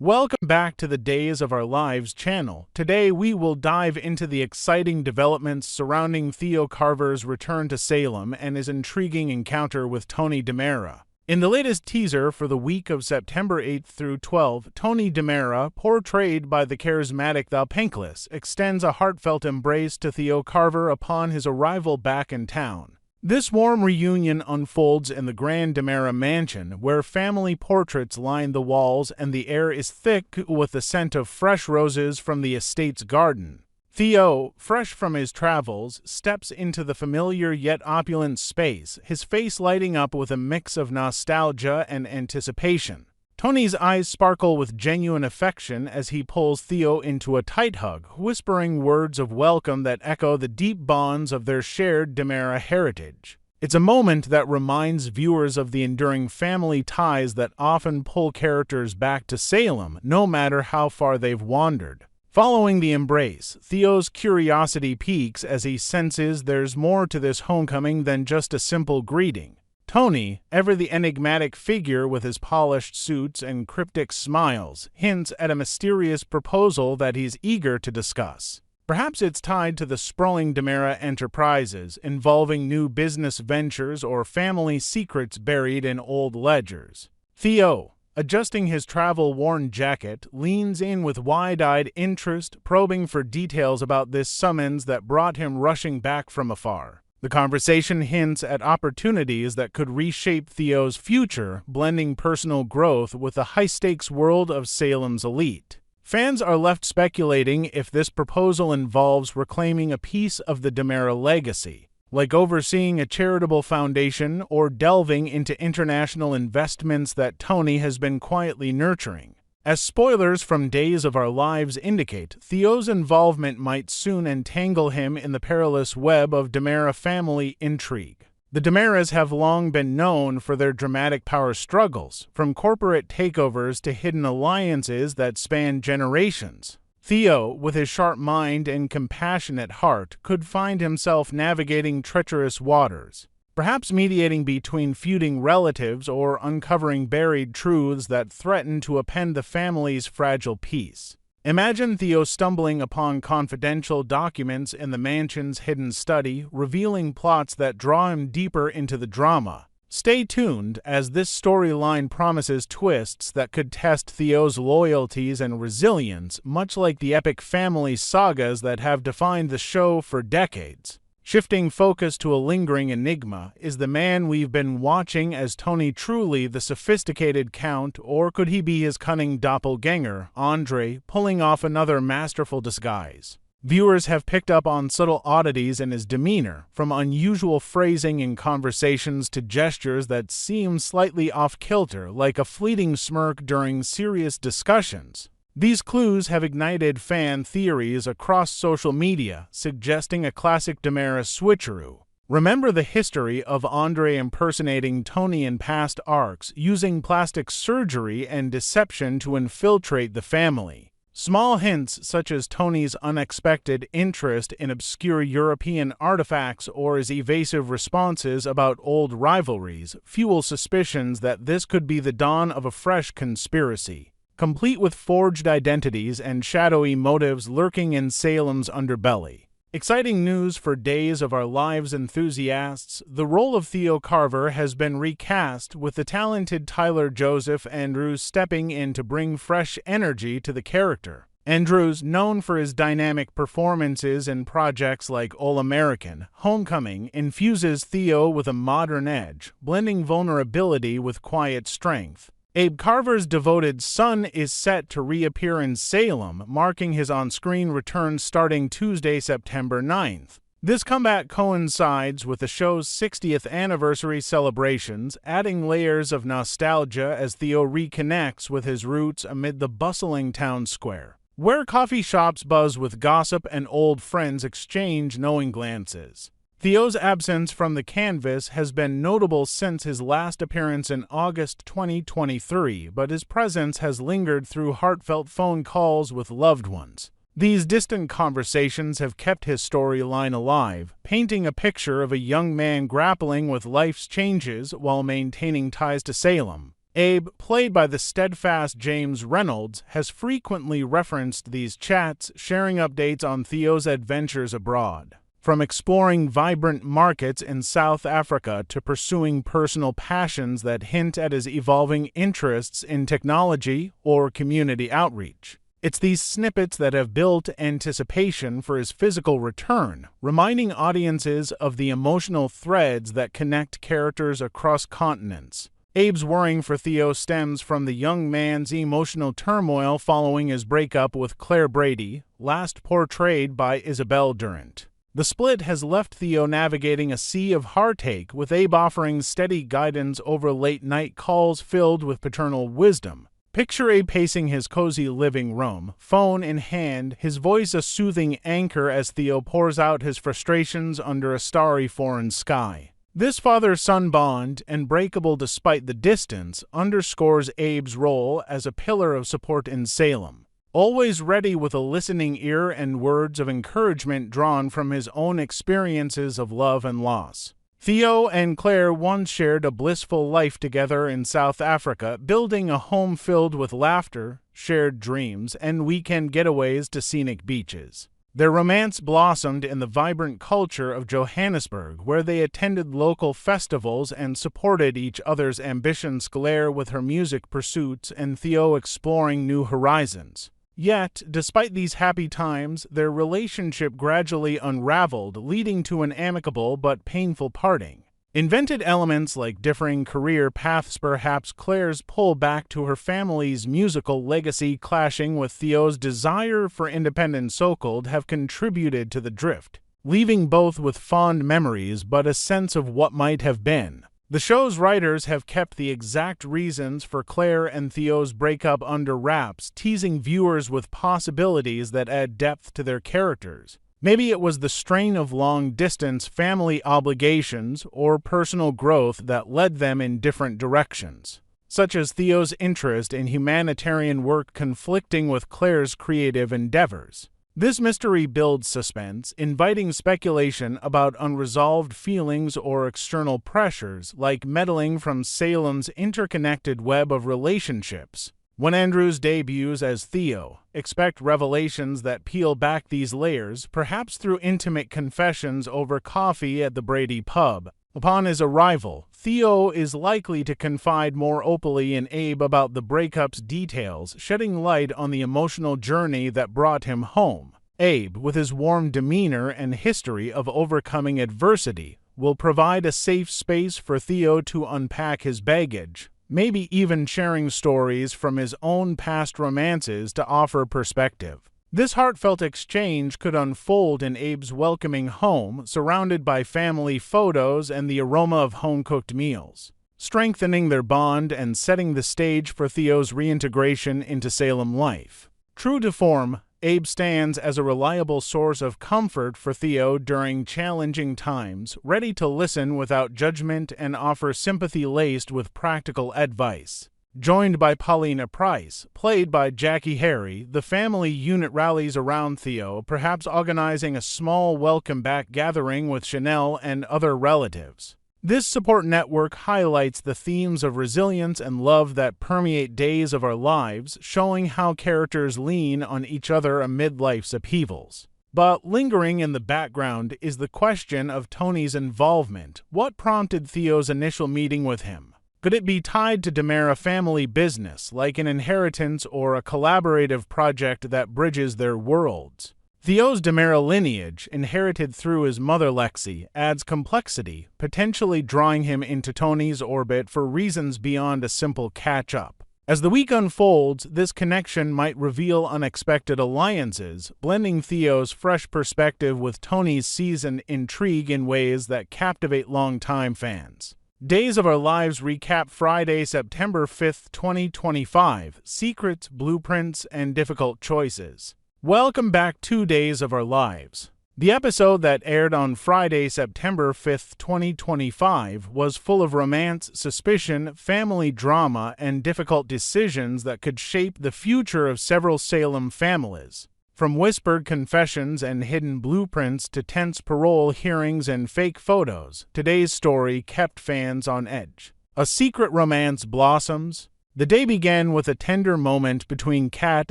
Welcome back to the Days of Our Lives channel. Today we will dive into the exciting developments surrounding Theo Carver's return to Salem and his intriguing encounter with Tony DiMera. In the latest teaser for the week of September 8th through 12th, Tony DiMera, portrayed by the charismatic The Pinkless, extends a heartfelt embrace to Theo Carver upon his arrival back in town. This warm reunion unfolds in the grand DiMera mansion, where family portraits line the walls and the air is thick with the scent of fresh roses from the estate's garden. Theo, fresh from his travels, steps into the familiar yet opulent space, his face lighting up with a mix of nostalgia and anticipation. Tony's eyes sparkle with genuine affection as he pulls Theo into a tight hug, whispering words of welcome that echo the deep bonds of their shared DiMera heritage. It's a moment that reminds viewers of the enduring family ties that often pull characters back to Salem, no matter how far they've wandered. Following the embrace, Theo's curiosity peaks as he senses there's more to this homecoming than just a simple greeting. Tony, ever the enigmatic figure with his polished suits and cryptic smiles, hints at a mysterious proposal that he's eager to discuss. Perhaps it's tied to the sprawling DiMera enterprises, involving new business ventures or family secrets buried in old ledgers. Theo, adjusting his travel-worn jacket, leans in with wide-eyed interest, probing for details about this summons that brought him rushing back from afar. The conversation hints at opportunities that could reshape Theo's future, blending personal growth with the high-stakes world of Salem's elite. Fans are left speculating if this proposal involves reclaiming a piece of the DiMera legacy, like overseeing a charitable foundation or delving into international investments that Tony has been quietly nurturing. As spoilers from Days of Our Lives indicate, Theo's involvement might soon entangle him in the perilous web of DiMera family intrigue. The DiMeras have long been known for their dramatic power struggles, from corporate takeovers to hidden alliances that span generations. Theo, with his sharp mind and compassionate heart, could find himself navigating treacherous waters, perhaps mediating between feuding relatives or uncovering buried truths that threaten to upend the family's fragile peace. Imagine Theo stumbling upon confidential documents in the mansion's hidden study, revealing plots that draw him deeper into the drama. Stay tuned, as this storyline promises twists that could test Theo's loyalties and resilience, much like the epic family sagas that have defined the show for decades. Shifting focus to a lingering enigma, is the man we've been watching as Tony truly the sophisticated Count, or could he be his cunning doppelganger, Andre, pulling off another masterful disguise? Viewers have picked up on subtle oddities in his demeanor, from unusual phrasing in conversations to gestures that seem slightly off-kilter, like a fleeting smirk during serious discussions. These clues have ignited fan theories across social media, suggesting a classic DiMera switcheroo. Remember the history of Andre impersonating Tony in past arcs, using plastic surgery and deception to infiltrate the family. Small hints such as Tony's unexpected interest in obscure European artifacts or his evasive responses about old rivalries fuel suspicions that this could be the dawn of a fresh conspiracy, complete with forged identities and shadowy motives lurking in Salem's underbelly. Exciting news for Days of Our Lives enthusiasts. The role of Theo Carver has been recast, with the talented Tyler Joseph Andrews stepping in to bring fresh energy to the character. Andrews, known for his dynamic performances in projects like All-American, Homecoming, infuses Theo with a modern edge, blending vulnerability with quiet strength. Abe Carver's devoted son is set to reappear in Salem, marking his on-screen return starting Tuesday, September 9th. This comeback coincides with the show's 60th anniversary celebrations, adding layers of nostalgia as Theo reconnects with his roots amid the bustling town square, where coffee shops buzz with gossip and old friends exchange knowing glances. Theo's absence from the canvas has been notable since his last appearance in August 2023, but his presence has lingered through heartfelt phone calls with loved ones. These distant conversations have kept his storyline alive, painting a picture of a young man grappling with life's changes while maintaining ties to Salem. Abe, played by the steadfast James Reynolds, has frequently referenced these chats, sharing updates on Theo's adventures abroad. From exploring vibrant markets in South Africa to pursuing personal passions that hint at his evolving interests in technology or community outreach. It's these snippets that have built anticipation for his physical return, reminding audiences of the emotional threads that connect characters across continents. Abe's worrying for Theo stems from the young man's emotional turmoil following his breakup with Claire Brady, last portrayed by Isabel Durant. The split has left Theo navigating a sea of heartache, with Abe offering steady guidance over late-night calls filled with paternal wisdom. Picture Abe pacing his cozy living room, phone in hand, his voice a soothing anchor as Theo pours out his frustrations under a starry foreign sky. This father-son bond, unbreakable despite the distance, underscores Abe's role as a pillar of support in Salem, always ready with a listening ear and words of encouragement drawn from his own experiences of love and loss. Theo and Claire once shared a blissful life together in South Africa, building a home filled with laughter, shared dreams, and weekend getaways to scenic beaches. Their romance blossomed in the vibrant culture of Johannesburg, where they attended local festivals and supported each other's ambitions, Claire with her music pursuits and Theo exploring new horizons. Yet, despite these happy times, their relationship gradually unraveled, leading to an amicable but painful parting. Invented elements like differing career paths, perhaps Claire's pull back to her family's musical legacy clashing with Theo's desire for independence so-called, have contributed to the drift, leaving both with fond memories but a sense of what might have been. The show's writers have kept the exact reasons for Claire and Theo's breakup under wraps, teasing viewers with possibilities that add depth to their characters. Maybe it was the strain of long-distance family obligations or personal growth that led them in different directions, such as Theo's interest in humanitarian work conflicting with Claire's creative endeavors. This mystery builds suspense, inviting speculation about unresolved feelings or external pressures, like meddling from Salem's interconnected web of relationships. When Andrews debuts as Theo, expect revelations that peel back these layers, perhaps through intimate confessions over coffee at the Brady pub. Upon his arrival, Theo is likely to confide more openly in Abe about the breakup's details, shedding light on the emotional journey that brought him home. Abe, with his warm demeanor and history of overcoming adversity, will provide a safe space for Theo to unpack his baggage, maybe even sharing stories from his own past romances to offer perspective. This heartfelt exchange could unfold in Abe's welcoming home, surrounded by family photos and the aroma of home-cooked meals, strengthening their bond and setting the stage for Theo's reintegration into Salem life. True to form, Abe stands as a reliable source of comfort for Theo during challenging times, ready to listen without judgment and offer sympathy laced with practical advice. Joined by Paulina Price, played by Jackie Harry, the family unit rallies around Theo, perhaps organizing a small welcome-back gathering with Chanel and other relatives. This support network highlights the themes of resilience and love that permeate Days of Our Lives, showing how characters lean on each other amid life's upheavals. But lingering in the background is the question of Tony's involvement. What prompted Theo's initial meeting with him? Could it be tied to DiMera family business, like an inheritance or a collaborative project that bridges their worlds? Theo's DiMera lineage, inherited through his mother Lexi, adds complexity, potentially drawing him into Tony's orbit for reasons beyond a simple catch-up. As the week unfolds, this connection might reveal unexpected alliances, blending Theo's fresh perspective with Tony's seasoned intrigue in ways that captivate longtime fans. Days of Our Lives recap Friday, September 5th, 2025, Secrets, Blueprints, and Difficult Choices. Welcome back to Days of Our Lives. The episode that aired on Friday, September 5th, 2025, was full of romance, suspicion, family drama, and difficult decisions that could shape the future of several Salem families. From whispered confessions and hidden blueprints to tense parole hearings and fake photos, today's story kept fans on edge. A secret romance blossoms. The day began with a tender moment between Kat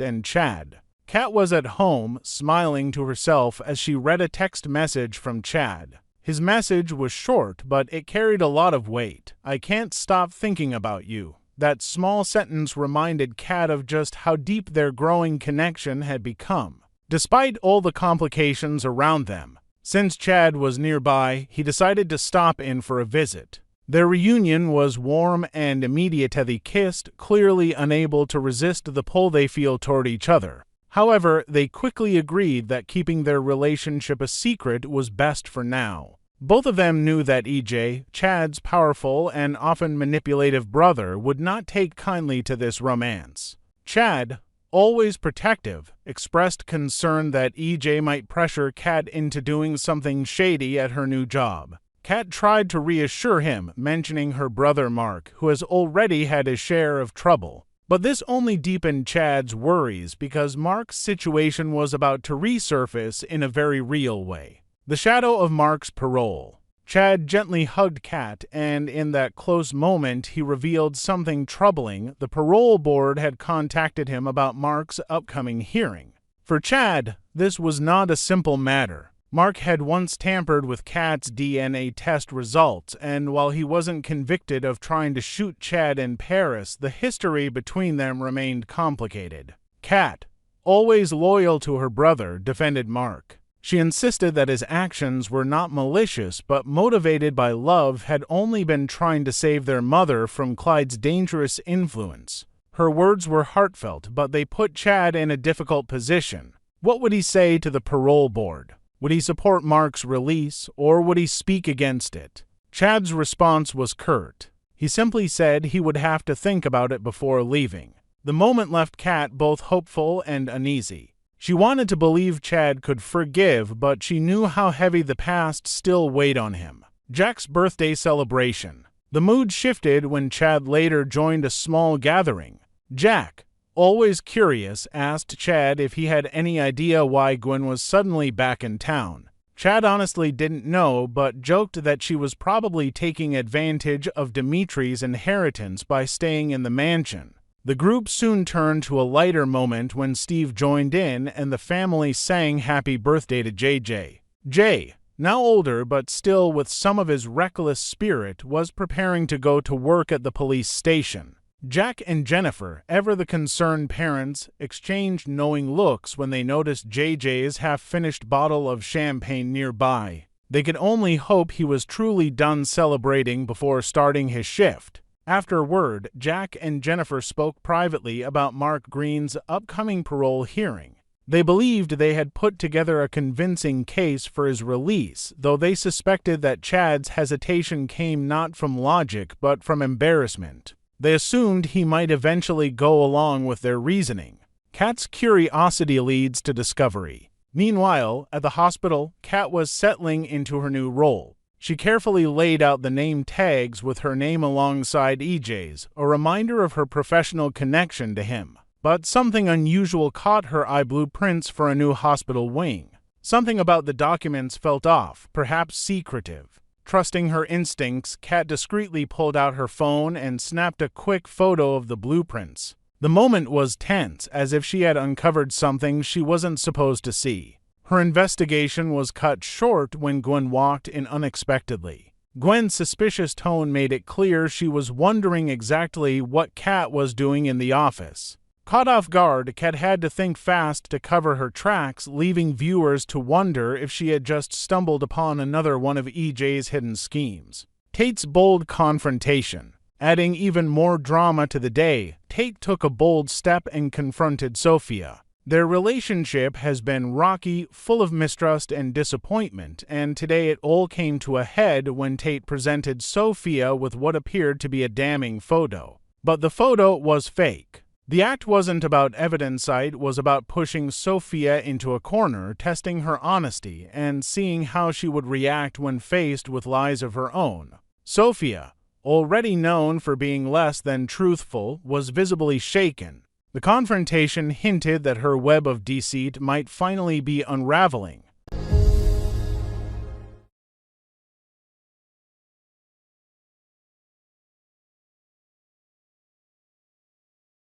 and Chad. Kat was at home, smiling to herself as she read a text message from Chad. His message was short, but it carried a lot of weight. "I can't stop thinking about you." That small sentence reminded Kat of just how deep their growing connection had become, despite all the complications around them. Since Chad was nearby, he decided to stop in for a visit. Their reunion was warm and immediate as they kissed, clearly unable to resist the pull they feel toward each other. However, they quickly agreed that keeping their relationship a secret was best for now. Both of them knew that EJ, Chad's powerful and often manipulative brother, would not take kindly to this romance. Chad, always protective, expressed concern that EJ might pressure Kat into doing something shady at her new job. Kat tried to reassure him, mentioning her brother Mark, who has already had his share of trouble. But this only deepened Chad's worries because Mark's situation was about to resurface in a very real way. The shadow of Mark's parole. Chad gently hugged Kat, and in that close moment he revealed something troubling. The parole board had contacted him about Mark's upcoming hearing. For Chad, this was not a simple matter. Mark had once tampered with Kat's DNA test results, and while he wasn't convicted of trying to shoot Chad in Paris, the history between them remained complicated. Kat, always loyal to her brother, defended Mark. She insisted that his actions were not malicious but motivated by love, had only been trying to save their mother from Clyde's dangerous influence. Her words were heartfelt, but they put Chad in a difficult position. What would he say to the parole board? Would he support Mark's release, or would he speak against it? Chad's response was curt. He simply said he would have to think about it before leaving. The moment left Kat both hopeful and uneasy. She wanted to believe Chad could forgive, but she knew how heavy the past still weighed on him. Jack's birthday celebration. The mood shifted when Chad later joined a small gathering. Jack, always curious, asked Chad if he had any idea why Gwen was suddenly back in town. Chad honestly didn't know, but joked that she was probably taking advantage of Dimitri's inheritance by staying in the mansion. The group soon turned to a lighter moment when Steve joined in and the family sang happy birthday to JJ. Jay, now older but still with some of his reckless spirit, was preparing to go to work at the police station. Jack and Jennifer, ever the concerned parents, exchanged knowing looks when they noticed JJ's half-finished bottle of champagne nearby. They could only hope he was truly done celebrating before starting his shift. Afterward, Jack and Jennifer spoke privately about Mark Green's upcoming parole hearing. They believed they had put together a convincing case for his release, though they suspected that Chad's hesitation came not from logic but from embarrassment. They assumed he might eventually go along with their reasoning. Kat's curiosity leads to discovery. Meanwhile, at the hospital, Kat was settling into her new role. She carefully laid out the name tags with her name alongside EJ's, a reminder of her professional connection to him. But something unusual caught her eye: blueprints for a new hospital wing. Something about the documents felt off, perhaps secretive. Trusting her instincts, Kat discreetly pulled out her phone and snapped a quick photo of the blueprints. The moment was tense, as if she had uncovered something she wasn't supposed to see. Her investigation was cut short when Gwen walked in unexpectedly. Gwen's suspicious tone made it clear she was wondering exactly what Kat was doing in the office. Caught off guard, Kat had to think fast to cover her tracks, leaving viewers to wonder if she had just stumbled upon another one of EJ's hidden schemes. Tate's bold confrontation. Adding even more drama to the day, Tate took a bold step and confronted Sophia. Their relationship has been rocky, full of mistrust and disappointment, and today it all came to a head when Tate presented Sophia with what appeared to be a damning photo. But the photo was fake. The act wasn't about evidence, it was about pushing Sophia into a corner, testing her honesty, and seeing how she would react when faced with lies of her own. Sophia, already known for being less than truthful, was visibly shaken. The confrontation hinted that her web of deceit might finally be unraveling.